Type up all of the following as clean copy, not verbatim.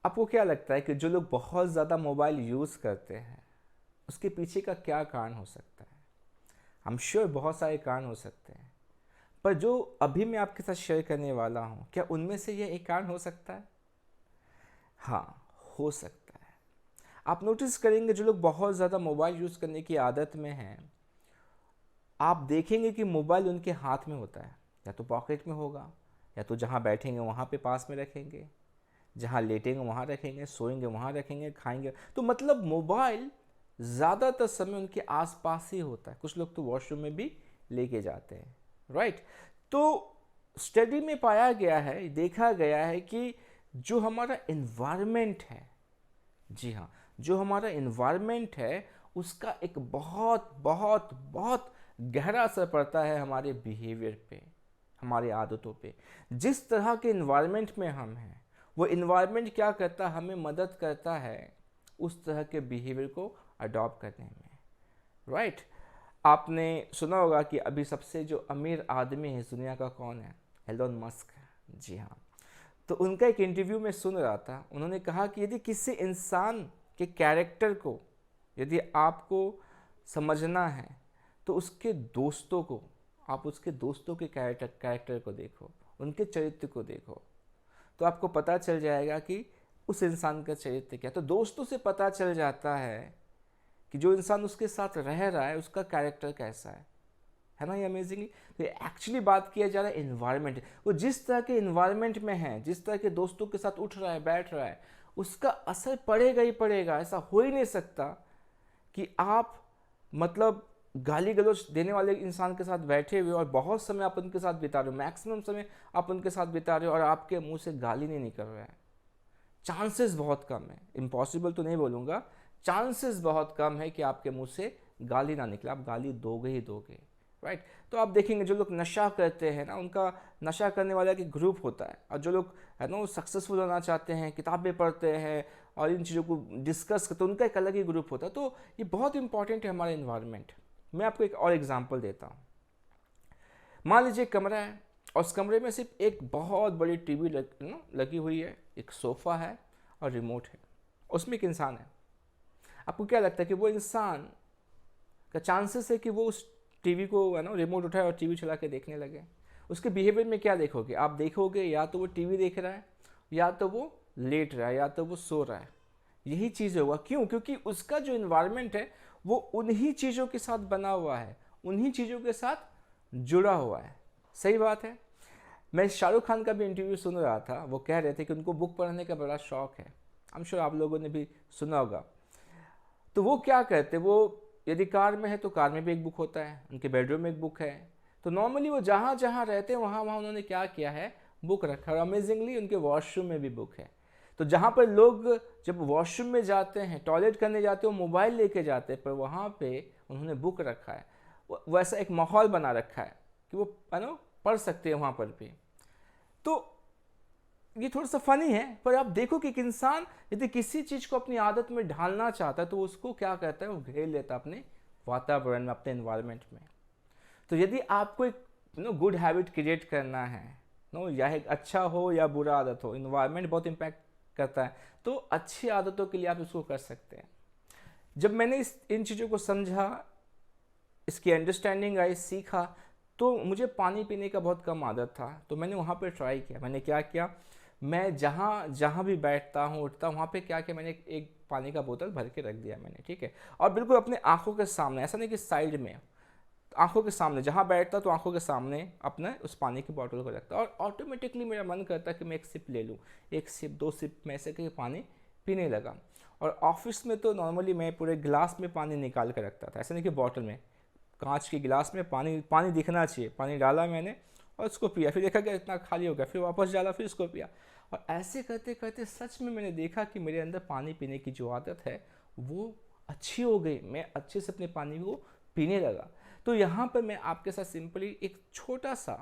आपको क्या लगता है कि जो लोग बहुत ज़्यादा मोबाइल यूज़ करते हैं उसके पीछे का क्या कारण हो सकता है? आई एम श्योर बहुत सारे कारण हो सकते हैं, पर जो अभी मैं आपके साथ शेयर करने वाला हूँ, क्या उनमें से ये एक कारण हो सकता है? हाँ, हो सकता है। आप नोटिस करेंगे जो लोग बहुत ज़्यादा मोबाइल यूज़ करने की आदत में हैं, आप देखेंगे कि मोबाइल उनके हाथ में होता है, या तो पॉकेट में होगा, या तो जहाँ बैठेंगे वहाँ पे पास में रखेंगे, जहाँ लेटेंगे वहाँ रखेंगे, सोएंगे वहाँ रखेंगे, खाएंगे। तो मतलब मोबाइल ज़्यादातर समय उनके आसपास ही होता है। कुछ लोग तो वॉशरूम में भी लेके जाते हैं, राइट। तो स्टडी में पाया गया है, देखा गया है कि जो हमारा इन्वायरमेंट है, जी हाँ, जो हमारा इन्वायरमेंट है उसका एक बहुत बहुत बहुत गहरा असर पड़ता है हमारे बिहेवियर पे, हमारी आदतों पे। जिस तरह के इन्वायरमेंट में हम हैं, वो इन्वायरमेंट क्या करता है, हमें मदद करता है उस तरह के बिहेवियर को अडॉप्ट करने में, राइट। आपने सुना होगा कि अभी सबसे जो अमीर आदमी है इस दुनिया का कौन है? Elon Musk. जी हाँ। तो उनका एक इंटरव्यू में सुन रहा था, उन्होंने कहा कि यदि किसी इंसान के कैरेक्टर को यदि आपको समझना है तो उसके दोस्तों को, आप उसके दोस्तों के कैरेक्टर को देखो, उनके चरित्र को देखो, तो आपको पता चल जाएगा कि उस इंसान का चरित्र क्या। तो दोस्तों से पता चल जाता है कि जो इंसान उसके साथ रह रहा है उसका कैरेक्टर कैसा है ना। ये अमेजिंगली तो एक्चुअली बात किया जा रहा है इन्वायरमेंट। वो जिस तरह के इन्वायरमेंट में है, जिस तरह के दोस्तों के साथ उठ रहा है, बैठ रहा है, उसका असर पड़ेगा ही पड़ेगा। ऐसा हो ही नहीं सकता कि आप मतलब गाली गलौज देने वाले इंसान के साथ बैठे हुए और बहुत समय आप उनके साथ बिता रहे हो, मैक्सिमम समय आप उनके साथ बिता रहे हो और आपके मुंह से गाली नहीं निकल रहा है। चांसेस बहुत कम है, इम्पॉसिबल तो नहीं बोलूँगा, चांसेस बहुत कम है कि आपके मुंह से गाली ना निकले। आप गाली दोगे ही दोगे, राइट। तो आप देखेंगे जो लोग नशा करते हैं ना, उनका नशा करने वाला एक ग्रुप होता है, और जो लोग है ना सक्सेसफुल होना चाहते हैं, किताबें पढ़ते हैं और इन चीज़ों को डिस्कस करते हैं, उनका एक अलग ही ग्रुप होता है। तो ये बहुत इंपॉर्टेंट है हमारे इन्वायरमेंट। मैं आपको एक और एग्जाम्पल देता हूँ। मान लीजिए कमरा है और उस कमरे में सिर्फ एक बहुत बड़ी टीवी लगी हुई है, एक सोफ़ा है और रिमोट है, उसमें एक इंसान है। आपको क्या लगता है कि वो इंसान का चांसेस है कि वो उस टीवी को है ना रिमोट उठाए और टीवी चला के देखने लगे? उसके बिहेवियर में क्या देखोगे? आप देखोगे या तो वो टीवी देख रहा है, या तो वो लेट रहा है, या तो वो सो रहा है। यही चीज़ होगा। क्यों? क्योंकि उसका जो इन्वायरमेंट है वो उन्हीं चीज़ों के साथ बना हुआ है, उन्हीं चीज़ों के साथ जुड़ा हुआ है। सही बात है। मैं शाहरुख खान का भी इंटरव्यू सुन रहा था, वो कह रहे थे कि उनको बुक पढ़ने का बड़ा शौक है। आई एम श्योर आप लोगों ने भी सुना होगा। तो वो क्या कहते, वो यदि कार में है तो कार में भी एक बुक होता है, उनके बेडरूम में एक बुक है। तो नॉर्मली वो जहाँ जहाँ रहते हैं वहाँ वहाँ उन्होंने क्या किया है, बुक रखा है। और अमेजिंगली उनके वॉशरूम में भी बुक है। तो जहाँ पर लोग जब वॉशरूम में जाते हैं, टॉयलेट करने जाते हैं, वो मोबाइल लेके जाते हैं, पर वहाँ पे उन्होंने बुक रखा है। वैसा एक माहौल बना रखा है कि वो है ना पढ़ सकते हैं वहाँ पर भी। तो ये थोड़ा सा फनी है, पर आप देखो कि एक इंसान यदि किसी चीज को अपनी आदत में ढालना चाहता है तो उसको क्या करता है, वो घेर लेता है अपने वातावरण में, अपने एनवायरनमेंट में। तो यदि आपको एक गुड हैबिट क्रिएट करना है, या एक अच्छा हो या बुरा आदत हो, इन्वायरमेंट बहुत इम्पैक्ट करता है। तो अच्छी आदतों के लिए आप इसको कर सकते हैं। जब मैंने इन चीज़ों को समझा, इसकी अंडरस्टैंडिंग आई, सीखा, तो मुझे पानी पीने का बहुत कम आदत था। तो मैंने वहाँ पर ट्राई किया। मैंने क्या किया, मैं जहाँ जहाँ भी बैठता हूँ, उठता हूँ, वहाँ पे क्या किया, मैंने एक पानी का बोतल भर के रख दिया मैंने, ठीक है। और बिल्कुल अपने आंखों के सामने, ऐसा नहीं कि साइड में, आंखों के सामने जहाँ बैठता तो आंखों के सामने अपने उस पानी की बोतल को रखता, और ऑटोमेटिकली मेरा मन करता कि मैं एक सिप ले लूँ, एक सिप, दो सिप में ऐसे करके पानी पीने लगा। और ऑफिस में तो नॉर्मली मैं पूरे गिलास में पानी निकाल कर रखता था, ऐसा नहीं कि बॉटल में, कांच के गिलास में पानी पानी दिखना चाहिए। पानी डाला मैंने और उसको पिया, फिर देखा कि इतना खाली हो गया, फिर वापस डाला, फिर उसको पिया। और ऐसे करते करते सच में मैंने देखा कि मेरे अंदर पानी पीने की जो आदत है वो अच्छी हो गई। मैं अच्छे से अपने पानी को पीने लगा। तो यहाँ पर मैं आपके साथ सिंपली एक छोटा सा,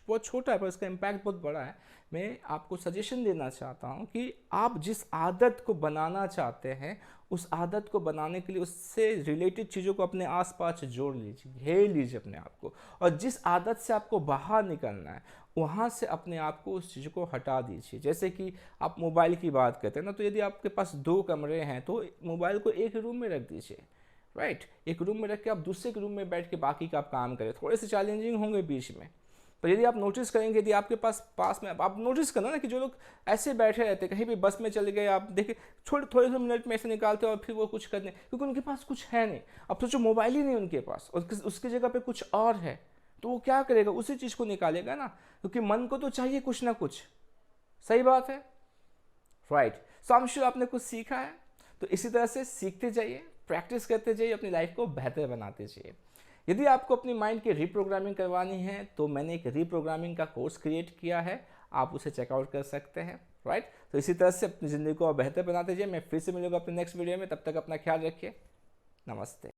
बहुत छोटा है पर उसका इम्पैक्ट बहुत बड़ा है, मैं आपको सजेशन देना चाहता हूँ कि आप जिस आदत को बनाना चाहते हैं उस आदत को बनाने के लिए उससे रिलेटेड चीज़ों को अपने आसपास जोड़ लीजिए, घेर लीजिए अपने आप को। और जिस आदत से आपको बाहर निकलना है वहाँ से अपने आप को उस चीज़ को हटा दीजिए। जैसे कि आप मोबाइल की बात करते हैं ना, तो यदि आपके पास 2 कमरे हैं तो मोबाइल को एक रूम में रख दीजिए, राइट। एक रूम में रख के आप दूसरे के रूम में बैठ के बाकी का आप काम करें। थोड़े से चैलेंजिंग होंगे बीच में, पर यदि आप नोटिस करेंगे, यदि आपके पास में आप नोटिस करना ना कि जो लोग ऐसे बैठे रहते, कहीं भी बस में चले गए, आप देखिए थोड़े से मिनट में ऐसे निकालते और फिर वो कुछ करने, क्योंकि उनके पास कुछ है नहीं। अब सोचो मोबाइल ही नहीं उनके पास, उसकी जगह पे कुछ और है, तो वो क्या करेगा, उसी चीज़ को निकालेगा ना, क्योंकि मन को तो चाहिए कुछ ना कुछ। सही बात है, right. So I am sure आपने कुछ सीखा है। तो इसी तरह से सीखते जाइए, प्रैक्टिस करते जाइए, अपनी लाइफ को बेहतर बनाते जाइए। यदि आपको अपनी माइंड की रीप्रोग्रामिंग करवानी है तो मैंने एक रीप्रोग्रामिंग का कोर्स क्रिएट किया है, आप उसे चेकआउट कर सकते हैं, राइट। तो इसी तरह से अपनी ज़िंदगी को बेहतर बनाते जाइए। मैं फिर से मिलूंगा अपने नेक्स्ट वीडियो में, तब तक अपना ख्याल रखिए। नमस्ते।